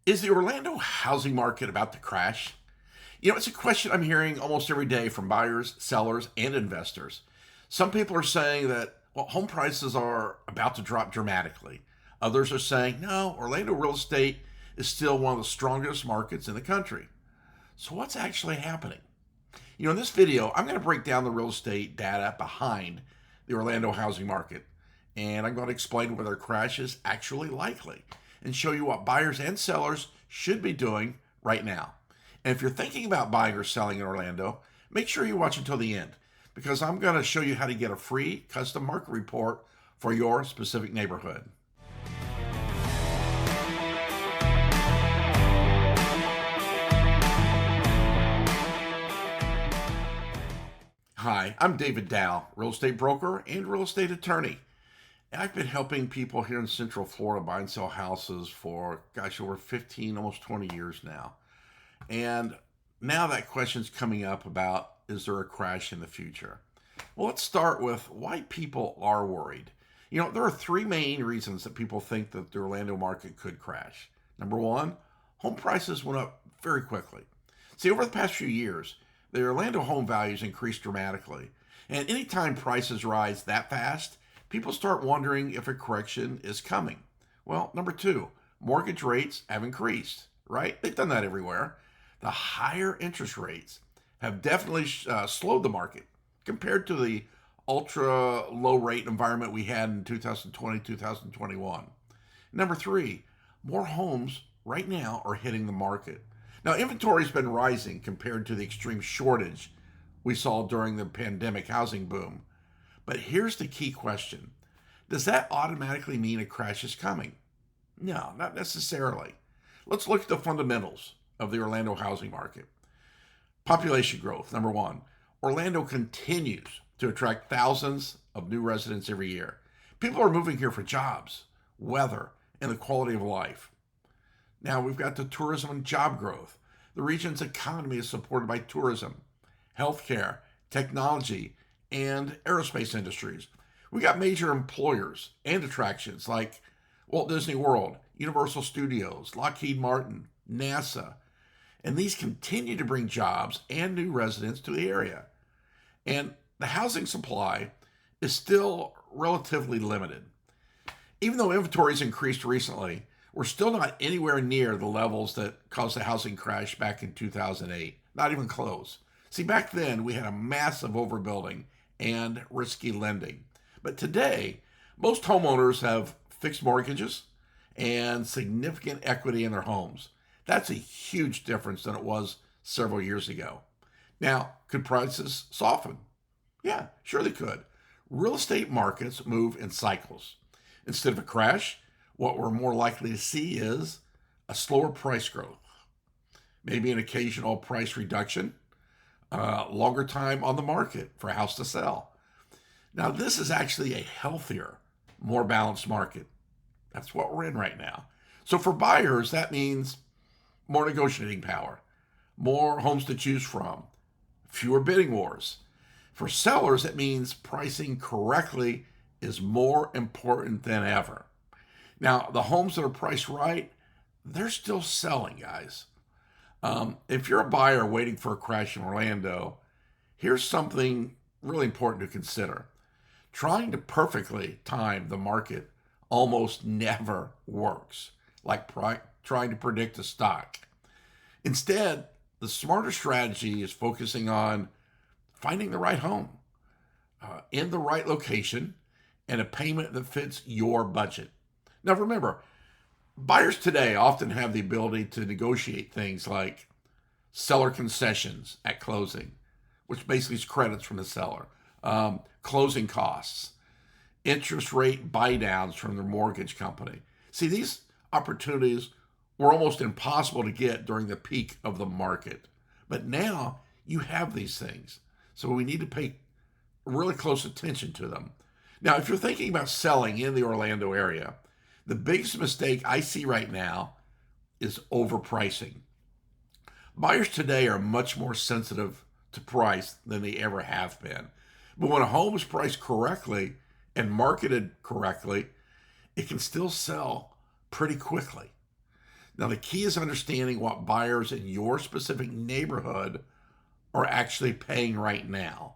Is the Orlando housing market about to crash? It's a question I'm hearing almost every day from buyers, sellers, and investors. Some people are saying that, well, home prices are about to drop dramatically. Others are saying, no, Orlando real estate is still one of the strongest markets in the country. So, what's actually happening? In this video, I'm going to break down the real estate data behind the Orlando housing market, and I'm going to explain whether a crash is actually likely and show you what buyers and sellers should be doing right now. And if you're thinking about buying or selling in Orlando, make sure you watch until the end because I'm going to show you how to get a free custom market report for your specific neighborhood. Hi, I'm David Dowell, real estate broker and real estate attorney. I've been helping people here in Central Florida buy and sell houses for, over 15, almost 20 years now. And now that question's coming up about, is there a crash in the future? Well, let's start with why people are worried. There are three main reasons that people think that the Orlando market could crash. Number one, home prices went up very quickly. See, over the past few years, the Orlando home values increased dramatically. And anytime prices rise that fast, people start wondering if a correction is coming. Well, number two, mortgage rates have increased, right? They've done that everywhere. The higher interest rates have definitely slowed the market compared to the ultra low rate environment we had in 2020, 2021. Number three, more homes right now are hitting the market. Now, inventory's been rising compared to the extreme shortage we saw during the pandemic housing boom. But here's the key question. Does that automatically mean a crash is coming? No, not necessarily. Let's look at the fundamentals of the Orlando housing market. Population growth, number one. Orlando continues to attract thousands of new residents every year. People are moving here for jobs, weather, and the quality of life. Now we've got the tourism and job growth. The region's economy is supported by tourism, healthcare, technology, and aerospace industries. We got major employers and attractions like Walt Disney World, Universal Studios, Lockheed Martin, NASA, and these continue to bring jobs and new residents to the area. And the housing supply is still relatively limited. Even though inventory's increased recently, we're still not anywhere near the levels that caused the housing crash back in 2008. Not even close. See, back then we had a massive overbuilding and risky lending. But today, most homeowners have fixed mortgages and significant equity in their homes. That's a huge difference than it was several years ago. Now, could prices soften? Yeah, sure they could. Real estate markets move in cycles. Instead of a crash, what we're more likely to see is a slower price growth, maybe an occasional price reduction, longer time on the market for a house to sell. Now, this is actually a healthier, more balanced market. That's what we're in right now. So for buyers, that means more negotiating power, more homes to choose from, fewer bidding wars. For sellers, it means pricing correctly is more important than ever. Now, the homes that are priced right, they're still selling, guys. If you're a buyer waiting for a crash in Orlando, here's something really important to consider. Trying to perfectly time the market almost never works, like trying to predict a stock. Instead, the smarter strategy is focusing on finding the right home in the right location and a payment that fits your budget. Now, remember, buyers today often have the ability to negotiate things like seller concessions at closing, which basically is credits from the seller, closing costs, interest rate buy downs from their mortgage company. See, these opportunities were almost impossible to get during the peak of the market. But now you have these things. So we need to pay really close attention to them. Now, if you're thinking about selling in the Orlando area, the biggest mistake I see right now is overpricing. Buyers today are much more sensitive to price than they ever have been. But when a home is priced correctly and marketed correctly, it can still sell pretty quickly. Now, the key is understanding what buyers in your specific neighborhood are actually paying right now.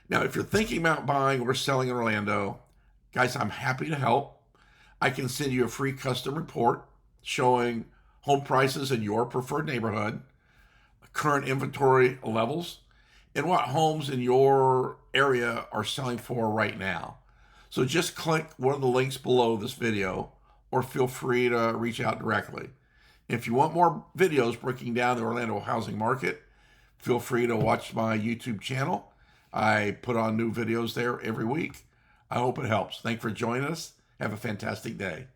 Now, if you're thinking about buying or selling in Orlando, guys, I'm happy to help. I can send you a free custom report showing home prices in your preferred neighborhood, current inventory levels, and what homes in your area are selling for right now. So just click one of the links below this video or feel free to reach out directly. If you want more videos breaking down the Orlando housing market, feel free to watch my YouTube channel. I put on new videos there every week. I hope it helps. Thanks for joining us. Have a fantastic day.